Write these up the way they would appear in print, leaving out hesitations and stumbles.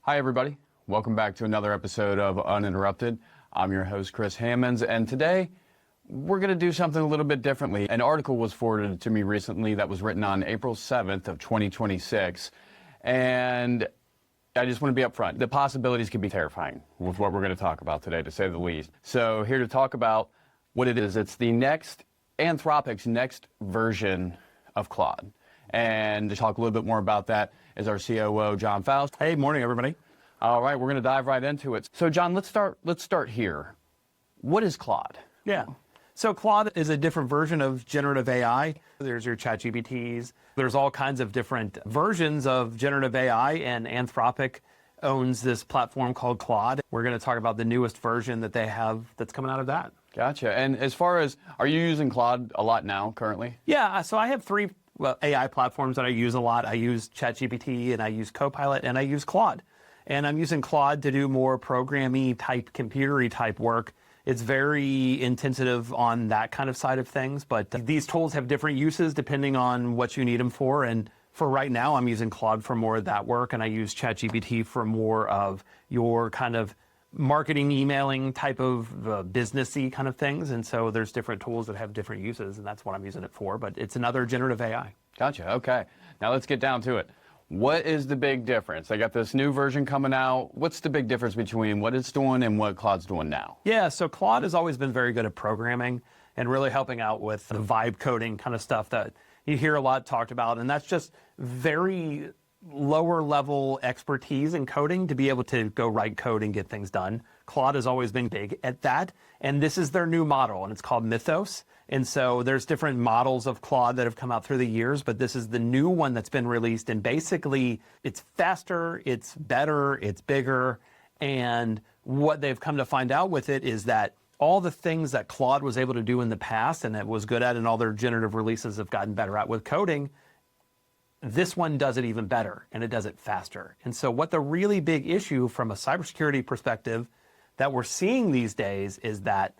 Hi, everybody. Welcome back to another episode of Uninterrupted. I'm your host, Chris Hammonds, and today we're going to do something a little bit differently. An article was forwarded to me recently that was written on April 7th of 2026, and I just want to be upfront. The possibilities can be terrifying with what we're going to talk about today, to say the least. So here to talk about what it is, it's the Anthropic's next version of Claude. And to talk a little bit more about that is our COO, John Fausz. Hey, morning, everybody. All right, we're going to dive right into it. So, John, let's start here. What is Claude? Yeah. So Claude is a different version of generative AI. There's your ChatGPTs. There's all kinds of different versions of generative AI, and Anthropic owns this platform called Claude. We're going to talk about the newest version that they have that's coming out of that. Gotcha. And as far as, are you using Claude a lot now, currently? Yeah, so I have three AI platforms that I use a lot. I use ChatGPT, and I use Copilot, and I use Claude. And I'm using Claude to do more programmy type, computery type work. It's very intensive on that kind of side of things, but these tools have different uses depending on what you need them for. And for right now, I'm using Claude for more of that work, and I use ChatGPT for more of your kind of marketing, emailing type of businessy kind of things. And so there's different tools that have different uses, and that's what I'm using it for. But it's another generative AI. Gotcha. Okay. Now let's get down to it. What is the big difference? They got this new version coming out. What's the big difference between what it's doing and what Claude's doing now? Yeah, so Claude has always been very good at programming and really helping out with the vibe coding kind of stuff that you hear a lot talked about. And that's just very lower level expertise in coding to be able to go write code and get things done. Claude has always been big at that. And this is their new model, and it's called Mythos. And so there's different models of Claude that have come out through the years, but this is the new one that's been released. And basically, it's faster, it's better, it's bigger. And what they've come to find out with it is that all the things that Claude was able to do in the past and it was good at, and all their generative releases have gotten better at with coding, this one does it even better, and it does it faster. And so what the really big issue from a cybersecurity perspective that we're seeing these days is that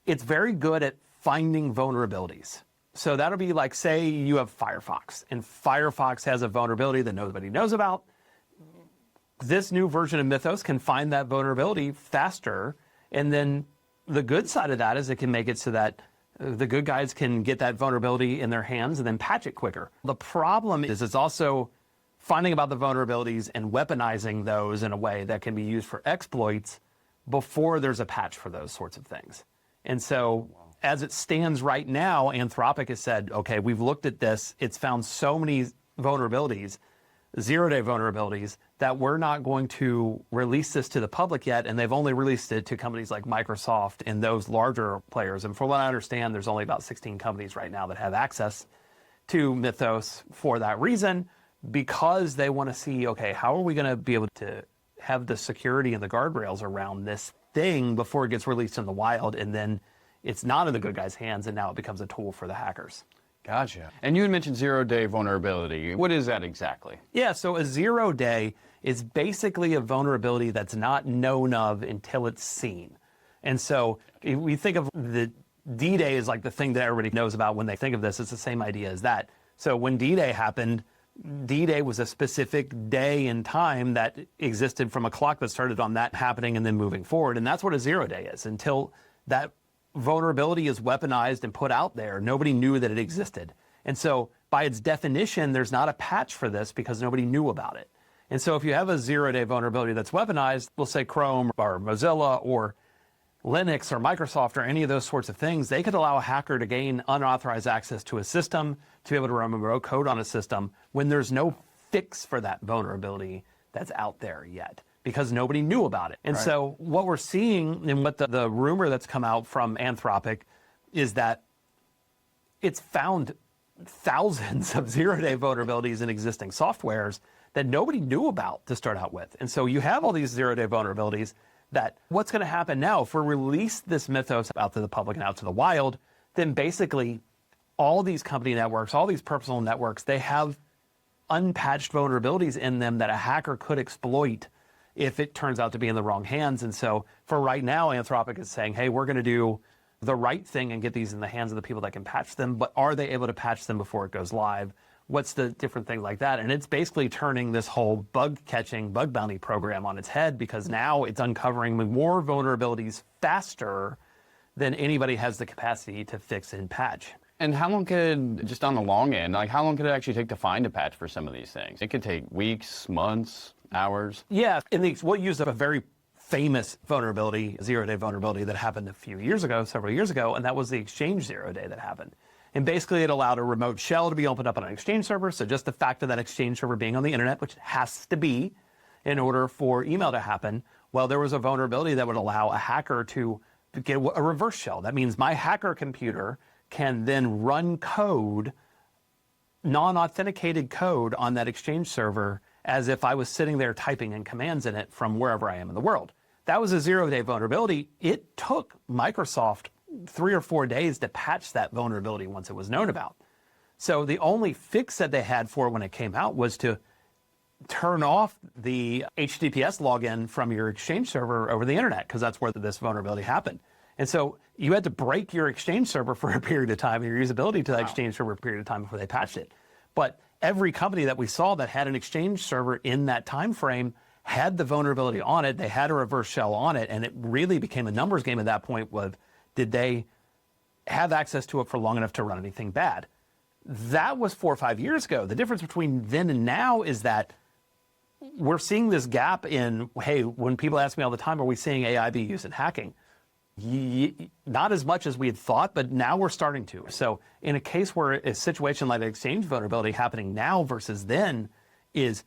it's very good at finding vulnerabilities. So that'll be like, say you have Firefox, and Firefox has a vulnerability that nobody knows about. This new version of Mythos can find that vulnerability faster, and then the good side of that is it can make it so that the good guys can get that vulnerability in their hands and then patch it quicker. The problem is it's also finding about the vulnerabilities and weaponizing those in a way that can be used for exploits before there's a patch for those sorts of things. And so as it stands right now, Anthropic has said, okay, we've looked at this. It's found so many vulnerabilities, zero-day vulnerabilities, that we're not going to release this to the public yet. And they've only released it to companies like Microsoft and those larger players. And from what I understand, there's only about 16 companies right now that have access to Mythos for that reason, because they want to see, okay, how are we going to be able to have the security and the guardrails around this thing before it gets released in the wild, and then it's not in the good guys' hands, and now it becomes a tool for the hackers. Gotcha. And you had mentioned zero-day vulnerability. What is that exactly? Yeah, so a zero-day is basically a vulnerability that's not known of until it's seen. And so if we think of the D-Day as like the thing that everybody knows about when they think of this, it's the same idea as that. So when D-Day happened, D-Day was a specific day and time that existed from a clock that started on that happening and then moving forward. And that's what a zero-day is. Until that vulnerability is weaponized and put out there, nobody knew that it existed. And so by its definition, there's not a patch for this because nobody knew about it. And so if you have a zero-day vulnerability that's weaponized, we'll say Chrome or Mozilla or Linux or Microsoft or any of those sorts of things, they could allow a hacker to gain unauthorized access to a system, to be able to run remote code on a system when there's no fix for that vulnerability that's out there yet, because nobody knew about it. And so what we're seeing, and what the rumor that's come out from Anthropic, is that it's found thousands of zero-day vulnerabilities in existing softwares that nobody knew about to start out with. And so you have all these zero-day vulnerabilities that what's going to happen now, if we release this Mythos out to the public and out to the wild, then basically all these company networks, all these personal networks, they have unpatched vulnerabilities in them that a hacker could exploit if it turns out to be in the wrong hands. And so for right now, Anthropic is saying, hey, we're going to do the right thing and get these in the hands of the people that can patch them, but are they able to patch them before it goes live? What's the different thing like that? And it's basically turning this whole bug catching, bug bounty program on its head, because now it's uncovering more vulnerabilities faster than anybody has the capacity to fix and patch. And how long could, just on the long end, like how long could it actually take to find a patch for some of these things? It could take weeks, months, hours. Yeah, we'll use a very famous vulnerability, zero-day vulnerability that happened several years ago, and that was the Exchange zero-day that happened. And basically it allowed a remote shell to be opened up on an Exchange server. So just the fact of that Exchange server being on the internet, which has to be in order for email to happen, well, there was a vulnerability that would allow a hacker to get a reverse shell. That means my hacker computer can then run code, non-authenticated code on that Exchange server as if I was sitting there typing in commands in it from wherever I am in the world. That was a zero-day vulnerability. It took Microsoft 3 or 4 days to patch that vulnerability once it was known about. So the only fix that they had for it when it came out was to turn off the HTTPS login from your Exchange server over the internet, because that's where this vulnerability happened. And so you had to break your Exchange server for a period of time, your usability to that Exchange server for a period of time before they patched it. But every company that we saw that had an Exchange server in that time frame had the vulnerability on it. They had a reverse shell on it, and it really became a numbers game at that point with, did they have access to it for long enough to run anything bad? That was 4 or 5 years ago. The difference between then and now is that we're seeing this gap in, hey, when people ask me all the time, are we seeing AI be used in hacking? Not as much as we had thought, but now we're starting to. So in a case where a situation like an Exchange vulnerability happening now versus then is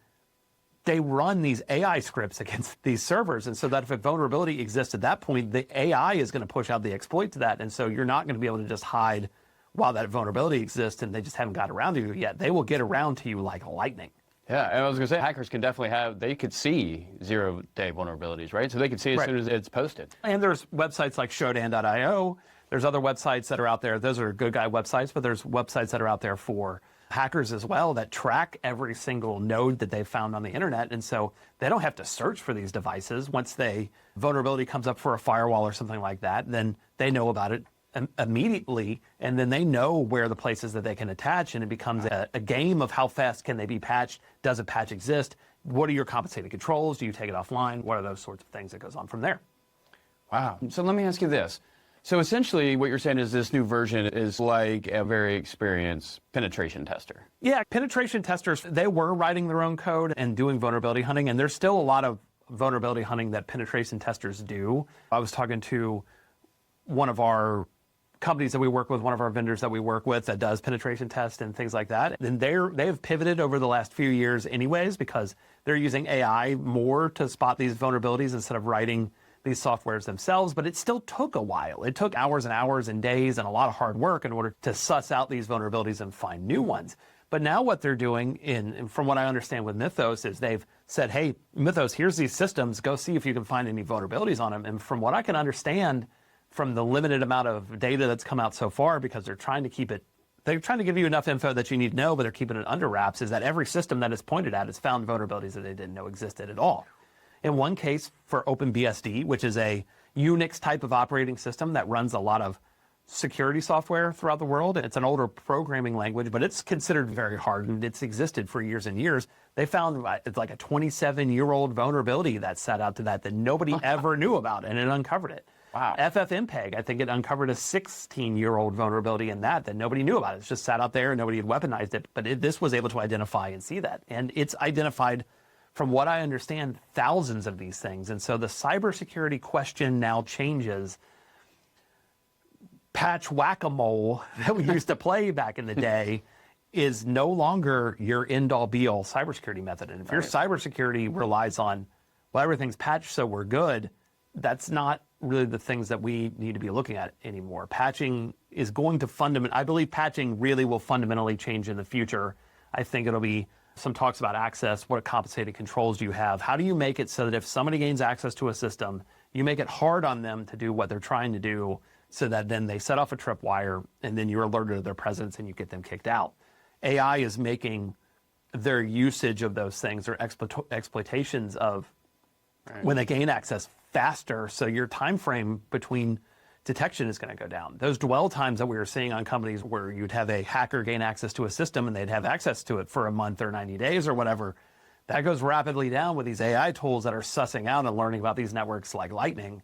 they run these AI scripts against these servers. And so that if a vulnerability exists at that point, the AI is going to push out the exploit to that. And so you're not going to be able to just hide while that vulnerability exists and they just haven't got around to you yet. They will get around to you like lightning. Yeah, and I was going to say, hackers can definitely they could see zero-day vulnerabilities, right? So they could see as soon as it's posted. And there's websites like Shodan.io. There's other websites that are out there. Those are good guy websites, but there's websites that are out there for hackers as well that track every single node that they've found on the internet. And so they don't have to search for these devices. Once vulnerability comes up for a firewall or something like that, then they know about it immediately, and then they know where the places that they can attach, and it becomes a game of how fast can they be patched. Does a patch exist? What are your compensating controls? Do you take it offline? What are those sorts of things that goes on from there? Wow. So let me ask you this. So essentially what you're saying is this new version is like a very experienced penetration tester. Yeah, penetration testers, they were writing their own code and doing vulnerability hunting, and there's still a lot of vulnerability hunting that penetration testers do. I was talking to one of our companies that we work with, one of our vendors that we work with that does penetration tests and things like that. And they have pivoted over the last few years anyways, because they're using AI more to spot these vulnerabilities instead of writing these softwares themselves. But it still took a while. It took hours and hours and days and a lot of hard work in order to suss out these vulnerabilities and find new ones. But now what they're doing, from what I understand with Mythos, is they've said, hey, Mythos, here's these systems. Go see if you can find any vulnerabilities on them. And from what I can understand, from the limited amount of data that's come out so far, because they're trying to give you enough info that you need to know, but they're keeping it under wraps, is that every system that is pointed at has found vulnerabilities that they didn't know existed at all. In one case, for OpenBSD, which is a Unix type of operating system that runs a lot of security software throughout the world, it's an older programming language, but it's considered very hardened. It's existed for years and years. They found it's like a 27-year-old vulnerability that sat out to that nobody ever knew about, and it uncovered it. Wow. FFmpeg, I think it uncovered a 16-year-old vulnerability in that nobody knew about. It's just sat out there and nobody had weaponized it. But this was able to identify and see that. And it's identified, from what I understand, thousands of these things. And so the cybersecurity question now changes. Patch whack-a-mole that we used to play back in the day is no longer your end-all be-all cybersecurity method. And if your cybersecurity relies on, well, everything's patched so we're good, that's not really the things that we need to be looking at anymore. Patching is going to I believe patching really will fundamentally change in the future. I think it'll be some talks about access. What compensating controls do you have? How do you make it so that if somebody gains access to a system, you make it hard on them to do what they're trying to do, so that then they set off a tripwire and then you're alerted to their presence and you get them kicked out. AI is making their usage of those things or exploitations of when they gain access faster. So your time frame between detection is going to go down. Those dwell times that we were seeing on companies where you'd have a hacker gain access to a system and they'd have access to it for a month or 90 days or whatever, that goes rapidly down with these AI tools that are sussing out and learning about these networks like lightning.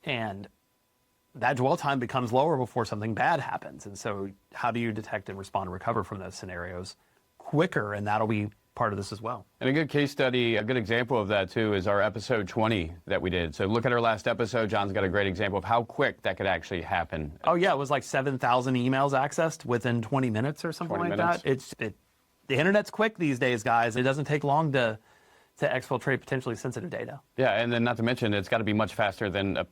And that dwell time becomes lower before something bad happens. And so how do you detect and respond and recover from those scenarios quicker? And that'll be part of this as well. And a good case study, a good example of that too, is our episode 20 that we did. So look at our last episode. John's got a great example of how quick that could actually happen. Oh yeah, it was like 7,000 emails accessed within 20 minutes or something like that. The internet's quick these days, guys. It doesn't take long to exfiltrate potentially sensitive data. Yeah, and then not to mention, it's got to be much faster than a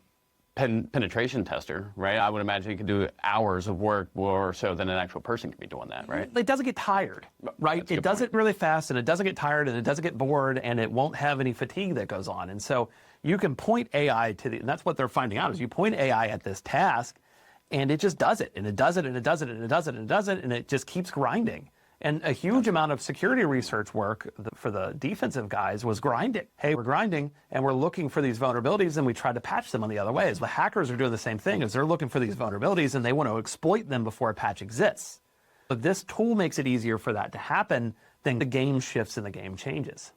penetration tester, right? I would imagine you could do hours of work more so than an actual person could be doing that, right? It doesn't get tired, right? It does it really fast, and it doesn't get tired, and it doesn't get bored, and it won't have any fatigue that goes on. And so you can point AI to and that's what they're finding out, is you point AI at this task, and it just does it, and it does it, and it does it, and it does it, and it does it, and it just keeps grinding. And a huge amount of security research work for the defensive guys was grinding. Hey, we're grinding, and we're looking for these vulnerabilities, and we try to patch them on the other ways. The hackers are doing the same thing, is they're looking for these vulnerabilities, and they want to exploit them before a patch exists. But this tool makes it easier for that to happen, then the game shifts and the game changes.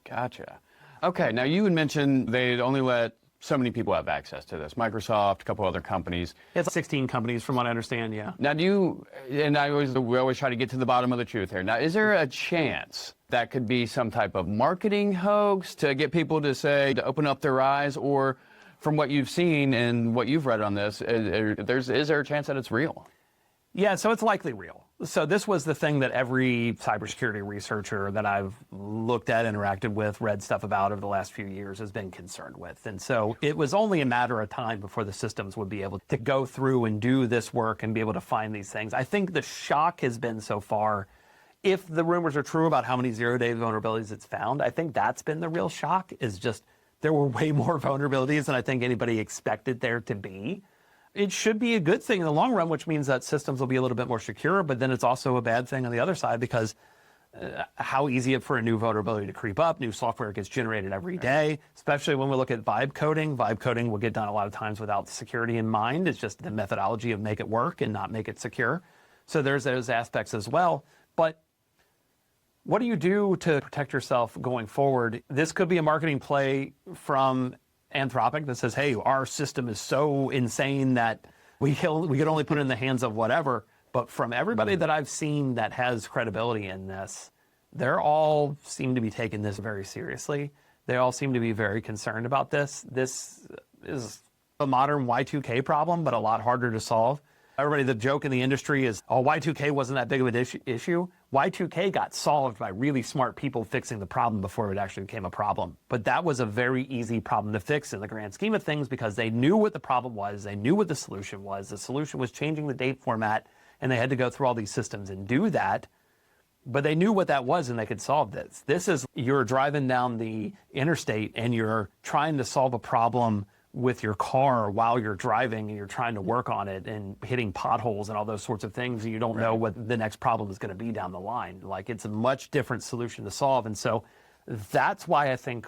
Gotcha. Okay, now you had mentioned they'd only let so many people have access to this. Microsoft, a couple other companies. It's 16 companies from what I understand, yeah. Now we always try to get to the bottom of the truth here. Now, is there a chance that could be some type of marketing hoax to get people to open up their eyes, or from what you've seen and what you've read on this, is there a chance that it's real? Yeah, so it's likely real. So this was the thing that every cybersecurity researcher that I've looked at, interacted with, read stuff about over the last few years has been concerned with. And so it was only a matter of time before the systems would be able to go through and do this work and be able to find these things. I think the shock has been so far, if the rumors are true about how many zero-day vulnerabilities it's found, I think that's been the real shock, is just there were way more vulnerabilities than I think anybody expected there to be. It should be a good thing in the long run, which means that systems will be a little bit more secure, but then it's also a bad thing on the other side, because how easy it for a new vulnerability to creep up. New software gets generated every day, especially when we look at vibe coding. Vibe coding will get done a lot of times without security in mind. It's just the methodology of make it work and not make it secure. So there's those aspects as well. But what do you do to protect yourself going forward? This could be a marketing play from Anthropic that says, hey, our system is so insane that we could only put it in the hands of whatever. But from everybody that I've seen that has credibility in this, they all seem to be taking this very seriously. They all seem to be very concerned about this. This is a modern Y2K problem, but a lot harder to solve. Everybody, the joke in the industry is, oh, Y2K wasn't that big of an issue. Y2K got solved by really smart people fixing the problem before it actually became a problem. But that was a very easy problem to fix in the grand scheme of things, because they knew what the problem was. They knew what the solution was. The solution was changing the date format, and they had to go through all these systems and do that. But they knew what that was, and they could solve this. This is, you're driving down the interstate, and you're trying to solve a problem with your car while you're driving, and you're trying to work on it and hitting potholes and all those sorts of things, and you don't know what the next problem is going to be down the line. Like, it's a much different solution to solve. And so that's why I think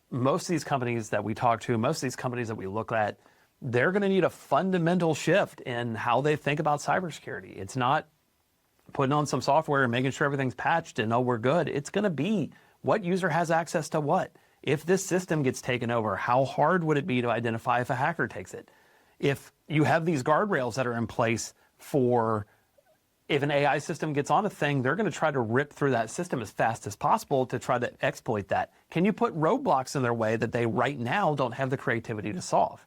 most of these companies that we talk to, most of these companies that we look at, they're going to need a fundamental shift in how they think about cybersecurity. It's not putting on some software and making sure everything's patched and, oh, we're good. It's going to be what user has access to what. If this system gets taken over, how hard would it be to identify if a hacker takes it? If you have these guardrails that are in place for, if an AI system gets on a thing, they're going to try to rip through that system as fast as possible to try to exploit that. Can you put roadblocks in their way that they right now don't have the creativity to solve?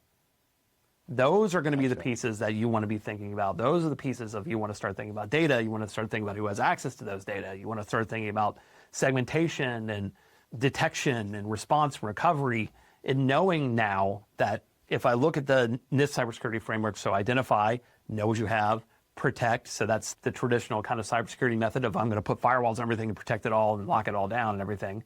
Those are going to be the pieces that you want to be thinking about. Those are the pieces of, you want to start thinking about data. You want to start thinking about who has access to those data. You want to start thinking about segmentation and detection and response and recovery, and knowing now that if I look at the NIST cybersecurity framework, so identify, know what you have, protect, so that's the traditional kind of cybersecurity method of, I'm going to put firewalls on everything and protect it all and lock it all down and everything.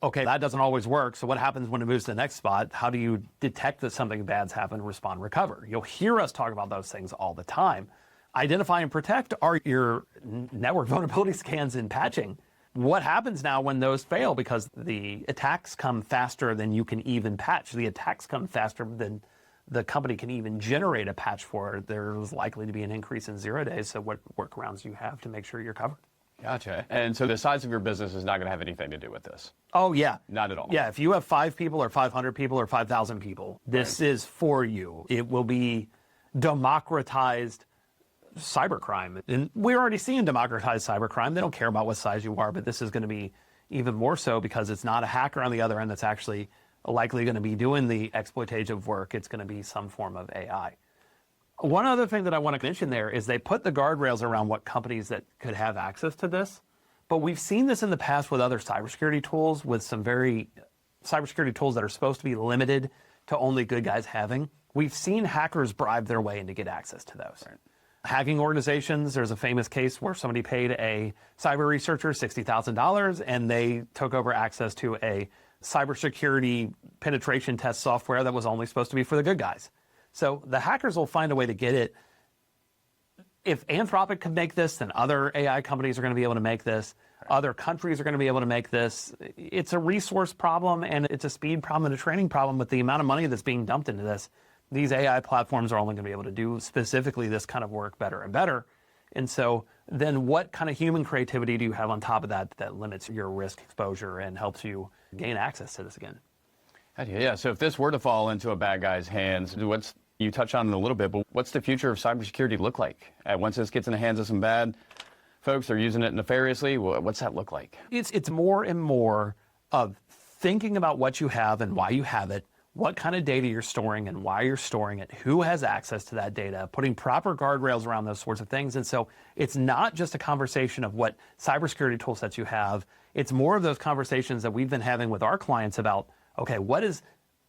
Okay, that doesn't always work. So what happens when it moves to the next spot? How do you detect that something bad's happened, respond, recover? You'll hear us talk about those things all the time. Identify and protect are your network vulnerability scans and patching. What happens now when those fail? Because the attacks come faster than you can even patch. The attacks come faster than the company can even generate a patch for it, there's likely to be an increase in 0 days. So what workarounds do you have to make sure you're covered? Gotcha. And so the size of your business is not going to have anything to do with this? Oh, yeah. Not at all? Yeah, if you have 5 people or 500 people or 5,000 people, this is for you. It will be democratized cybercrime. And we're already seeing democratized cybercrime. They don't care about what size you are, but this is going to be even more so because it's not a hacker on the other end that's actually likely going to be doing the exploitative work. It's going to be some form of AI. One other thing that I want to mention there is they put the guardrails around what companies that could have access to this. But we've seen this in the past with other cybersecurity tools, with some very cybersecurity tools that are supposed to be limited to only good guys having. We've seen hackers bribe their way in to get access to those. Right. Hacking organizations, there's a famous case where somebody paid a cyber researcher $60,000 and they took over access to a cybersecurity penetration test software that was only supposed to be for the good guys. So the hackers will find a way to get it. If Anthropic could make this, then other AI companies are going to be able to make this. Other countries are going to be able to make this. It's a resource problem and it's a speed problem and a training problem with the amount of money that's being dumped into this. These AI platforms are only going to be able to do specifically this kind of work better and better. And so then what kind of human creativity do you have on top of that that limits your risk exposure and helps you gain access to this again? Yeah, so if this were to fall into a bad guy's hands, you touched on it a little bit, but what's the future of cybersecurity look like? Once this gets in the hands of some bad folks, they're using it nefariously, what's that look like? It's more and more of thinking about what you have and why you have it, what kind of data you're storing and why you're storing it, who has access to that data, putting proper guardrails around those sorts of things. And so it's not just a conversation of what cybersecurity tool sets you have. It's more of those conversations that we've been having with our clients about, okay, what is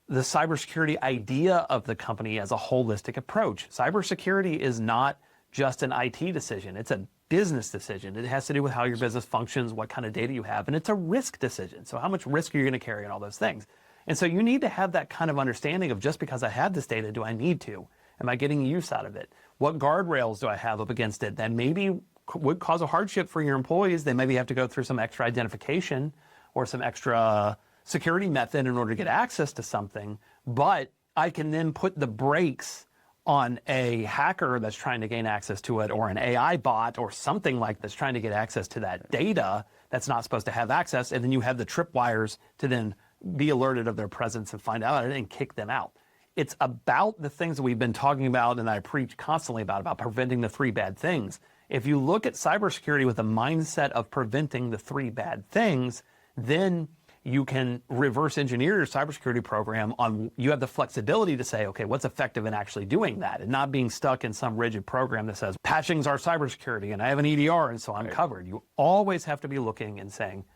the cybersecurity idea of the company as a holistic approach? Cybersecurity is not just an IT decision. It's a business decision. It has to do with how your business functions, what kind of data you have, and it's a risk decision. So how much risk are you going to carry and all those things? And so you need to have that kind of understanding of just because I have this data, do I need to? Am I getting use out of it? What guardrails do I have up against it that maybe would cause a hardship for your employees? They maybe have to go through some extra identification or some extra security method in order to get access to something, but I can then put the brakes on a hacker that's trying to gain access to it, or an AI bot or something like that's trying to get access to that data that's not supposed to have access, and then you have the tripwires to then be alerted of their presence and find out and kick them out. It's about the things that we've been talking about and I preach constantly about preventing the 3 bad things. If you look at cybersecurity with a mindset of preventing the 3 bad things, then you can reverse engineer your cybersecurity program on, you have the flexibility to say, okay, what's effective in actually doing that and not being stuck in some rigid program that says patching's our cybersecurity and I have an EDR and so I'm covered. You always have to be looking and saying,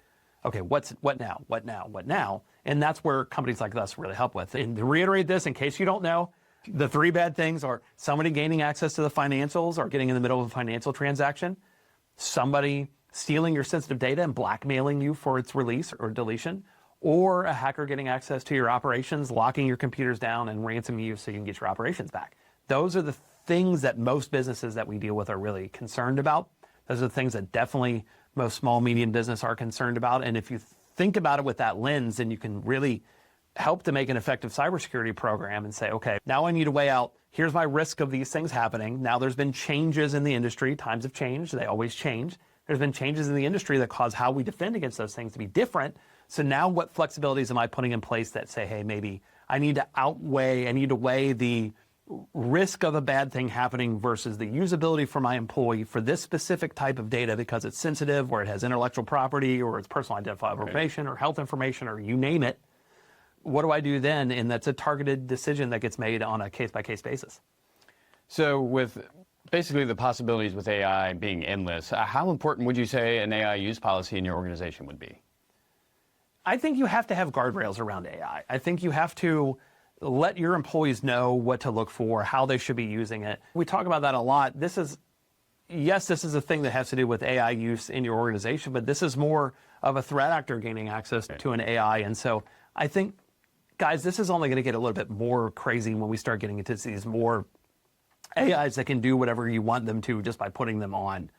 okay, what now? And that's where companies like us really help with. And to reiterate this, in case you don't know, the 3 bad things are somebody gaining access to the financials or getting in the middle of a financial transaction, somebody stealing your sensitive data and blackmailing you for its release or deletion, or a hacker getting access to your operations, locking your computers down and ransoming you so you can get your operations back. Those are the things that most businesses that we deal with are really concerned about. Those are the things that definitely most small, medium business are concerned about. And if you think about it with that lens, then you can really help to make an effective cybersecurity program and say, okay, now I need to weigh out, here's my risk of these things happening. Now there's been changes in the industry. Times have changed. They always change. There's been changes in the industry that cause how we defend against those things to be different. So now what flexibilities am I putting in place that say, hey, maybe I need to weigh the risk of a bad thing happening versus the usability for my employee for this specific type of data because it's sensitive or it has intellectual property or it's personal identifiable information or health information or you name it. What do I do then? And that's a targeted decision that gets made on a case-by-case basis. So with basically the possibilities with AI being endless, how important would you say an AI use policy in your organization would be? I think you have to have guardrails around AI. I think you have to let your employees know what to look for, how they should be using it. We talk about that a lot. This is a thing that has to do with AI use in your organization, but this is more of a threat actor gaining access to an AI. And so I think, guys, this is only going to get a little bit more crazy when we start getting into these more AIs that can do whatever you want them to just by putting them on.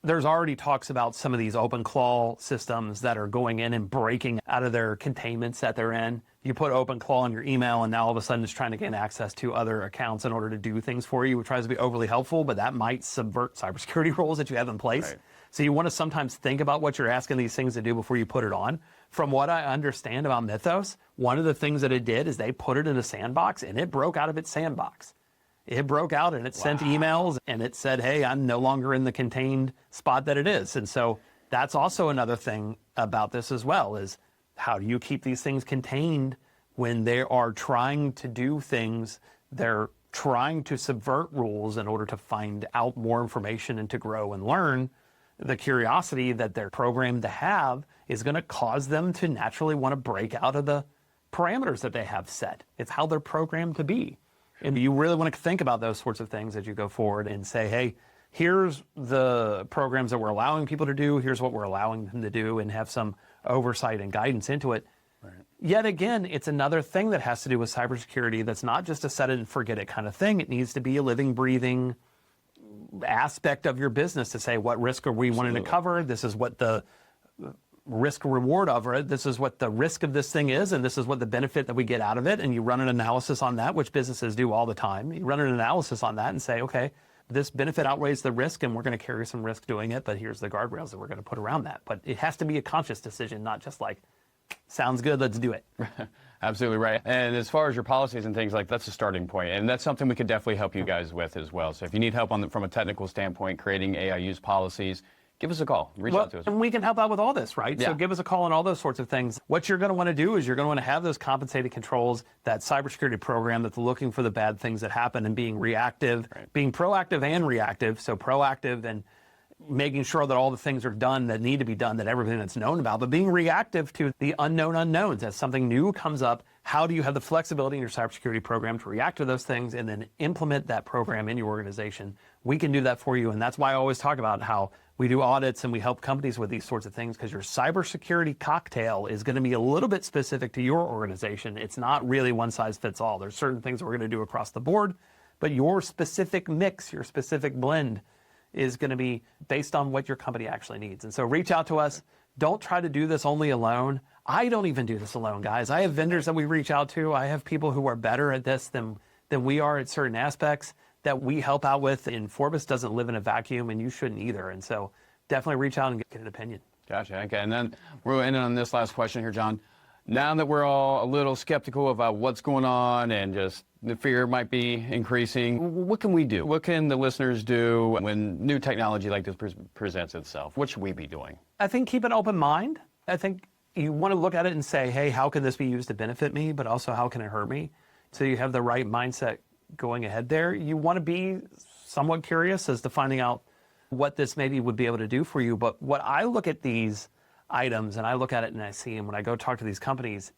there's already talks about some of these open claw systems that are going in and breaking out of their containments that they're in. You put open claw in your email and now all of a sudden it's trying to gain access to other accounts in order to do things for you. It tries to be overly helpful, but that might subvert cybersecurity rules that you have in place. Right. So you want to sometimes think about what you're asking these things to do before you put it on. From what I understand about Mythos, one of the things that it did is they put it in a sandbox and it broke out of its sandbox. It broke out and it sent emails and it said, hey, I'm no longer in the contained spot that it is. And so that's also another thing about this as well, is how do you keep these things contained when they are trying to do things, they're trying to subvert rules in order to find out more information and to grow and learn. The curiosity that they're programmed to have is going to cause them to naturally want to break out of the parameters that they have set. It's how they're programmed to be. And you really want to think about those sorts of things as you go forward and say, hey, here's the programs that we're allowing people to do, here's what we're allowing them to do, and have some oversight and guidance into it. Right. Yet again, it's another thing that has to do with cybersecurity that's not just a set it and forget it kind of thing. It needs to be a living, breathing aspect of your business to say, what risk are we wanting to cover? This is what the risk reward of it. This is what the risk of this thing is, and this is what the benefit that we get out of it. And you run an analysis on that, which businesses do all the time. You run an analysis on that and say, okay, this benefit outweighs the risk, and we're going to carry some risk doing it, but here's the guardrails that we're going to put around that. But it has to be a conscious decision, not just like, sounds good, let's do it. Absolutely right. And as far as your policies and things, like, that's a starting point, and that's something we could definitely help you guys with as well. So if you need help from a technical standpoint, creating AI use policies, give us a call. Reach out to us. And we can help out with all this, right? Yeah. So give us a call on all those sorts of things. What you're going to want to do is you're going to want to have those compensated controls, that cybersecurity program that's looking for the bad things that happen and being reactive, being proactive and reactive. So proactive and making sure that all the things are done that need to be done, that everything that's known about, but being reactive to the unknown unknowns. As something new comes up, how do you have the flexibility in your cybersecurity program to react to those things and then implement that program in your organization? We can do that for you. And that's why I always talk about how we do audits and we help companies with these sorts of things, because your cybersecurity cocktail is going to be a little bit specific to your organization. It's not really one size fits all. There's certain things that we're going to do across the board, but your specific mix, your specific blend is going to be based on what your company actually needs. And so reach out to us. Don't try to do this only alone. I don't even do this alone, guys. I have vendors that we reach out to. I have people who are better at this than we are at certain aspects that we help out with. And Forbes doesn't live in a vacuum, and you shouldn't either. And so definitely reach out and get an opinion. Gotcha. Okay. And then we're ending on this last question here, John. Now that we're all a little skeptical about what's going on and just the fear might be increasing, what can we do? What can the listeners do when new technology like this presents itself? What should we be doing? I think keep an open mind. I think you want to look at it and say, hey, how can this be used to benefit me, but also how can it hurt me? So you have the right mindset going ahead there. You want to be somewhat curious as to finding out what this maybe would be able to do for you. But what I look at these items and I look at it and I see them when I go talk to these companies,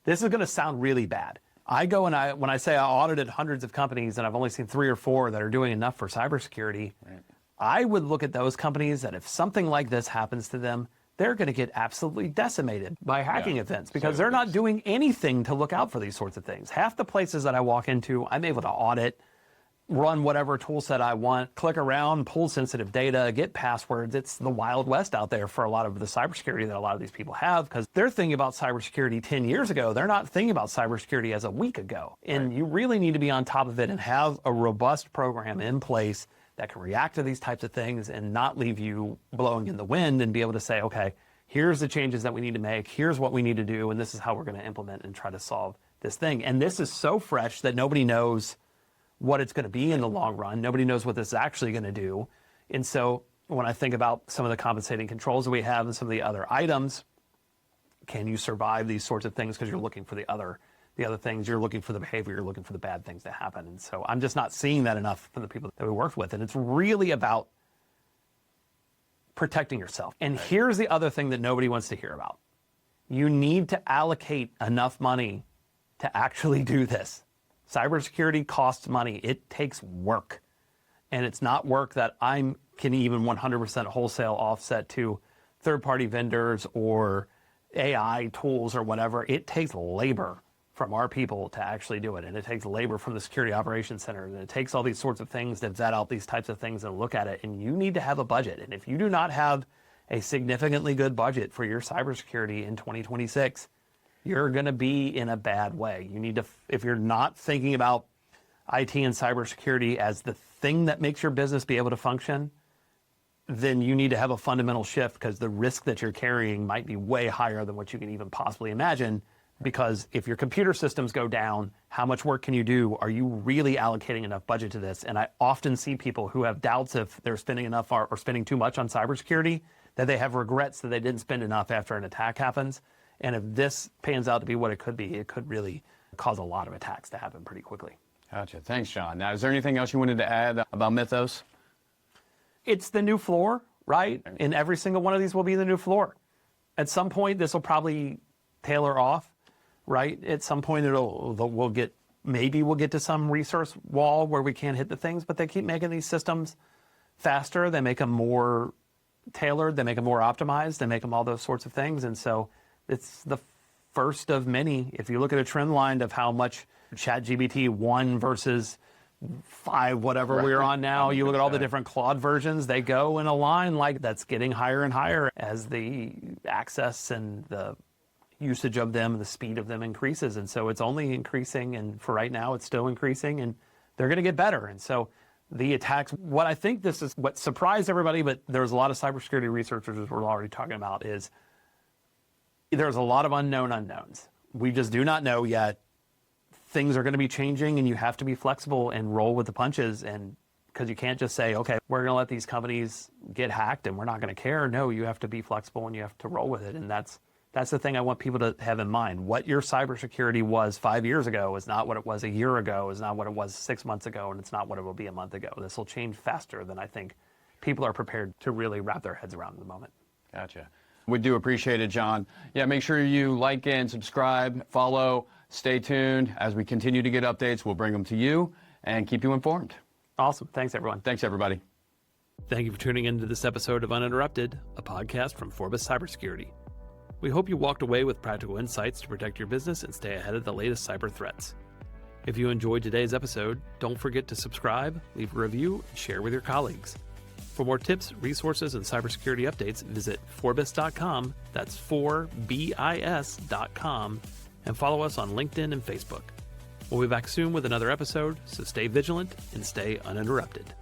this is going to sound really bad. I go and when I say I audited hundreds of companies and I've only seen 3 or 4 that are doing enough for cybersecurity, right. I would look at those companies that if something like this happens to them, they're going to get absolutely decimated by hacking events because they're not doing anything to look out for these sorts of things. Half the places that I walk into, I'm able to audit, run whatever tool set I want, click around, pull sensitive data, get passwords. It's the Wild West out there for a lot of the cybersecurity that a lot of these people have, because they're thinking about cybersecurity 10 years ago. They're not thinking about cybersecurity as a week ago. And you really need to be on top of it and have a robust program in place that can react to these types of things and not leave you blowing in the wind, and be able to say, okay, here's the changes that we need to make, here's what we need to do, and this is how we're going to implement and try to solve this thing. And this is so fresh that nobody knows what it's going to be in the long run. Nobody knows what this is actually going to do. And so when I think about some of the compensating controls that we have and some of the other items, can you survive these sorts of things? Because you're looking for the other things, you're looking for the behavior, you're looking for the bad things to happen. And so I'm just not seeing that enough from the people that we worked with. And it's really about protecting yourself. And here's the other thing that nobody wants to hear about. You need to allocate enough money to actually do this. Cybersecurity costs money. It takes work. And it's not work that I can even 100% wholesale offset to third-party vendors or AI tools or whatever. It takes labor from our people to actually do it. And it takes labor from the Security Operations Center. And it takes all these sorts of things to vet out these types of things and look at it. And you need to have a budget. And if you do not have a significantly good budget for your cybersecurity in 2026, you're going to be in a bad way. You need to, if you're not thinking about IT and cybersecurity as the thing that makes your business be able to function, then you need to have a fundamental shift, because the risk that you're carrying might be way higher than what you can even possibly imagine. Because if your computer systems go down, how much work can you do? Are you really allocating enough budget to this? And I often see people who have doubts if they're spending enough or spending too much on cybersecurity, that they have regrets that they didn't spend enough after an attack happens. And if this pans out to be what it could be, it could really cause a lot of attacks to happen pretty quickly. Gotcha. Thanks, John. Now, is there anything else you wanted to add about Mythos? It's the new floor, right? And every single one of these will be the new floor. At some point, this will probably tailor off, right? At some point, we'll get to some resource wall where we can't hit the things, but they keep making these systems faster. They make them more tailored. They make them more optimized. They make them all those sorts of things. And so it's the first of many. If you look at a trend line of how much ChatGPT 1 versus 5, whatever we're on now, you look at all the different Claude versions, they go in a line like that's getting higher and higher as the access and the usage of them, the speed of them increases. And so it's only increasing. And for right now, it's still increasing, and they're going to get better. And so the attacks, what I think this is what surprised everybody, but there's a lot of cybersecurity researchers, as we're already talking about, is there's a lot of unknown unknowns. We just do not know yet. Things are going to be changing, and you have to be flexible and roll with the punches. And because you can't just say, okay, we're going to let these companies get hacked and we're not going to care. No, you have to be flexible and you have to roll with it. And that's the thing I want people to have in mind. What your cybersecurity was 5 years ago is not what it was a year ago, is not what it was 6 months ago, and it's not what it will be a month ago. This will change faster than I think people are prepared to really wrap their heads around at the moment. Gotcha. We do appreciate it, John. Yeah, make sure you like and subscribe, follow, stay tuned. As we continue to get updates, we'll bring them to you and keep you informed. Awesome. Thanks, everyone. Thanks, everybody. Thank you for tuning into this episode of Uninterrupted, a podcast from Fausz Cybersecurity. We hope you walked away with practical insights to protect your business and stay ahead of the latest cyber threats. If you enjoyed today's episode, don't forget to subscribe, leave a review, and share with your colleagues. For more tips, resources, and cybersecurity updates, visit Forbis.com, that's 4bis.com, and follow us on LinkedIn and Facebook. We'll be back soon with another episode, so stay vigilant and stay uninterrupted.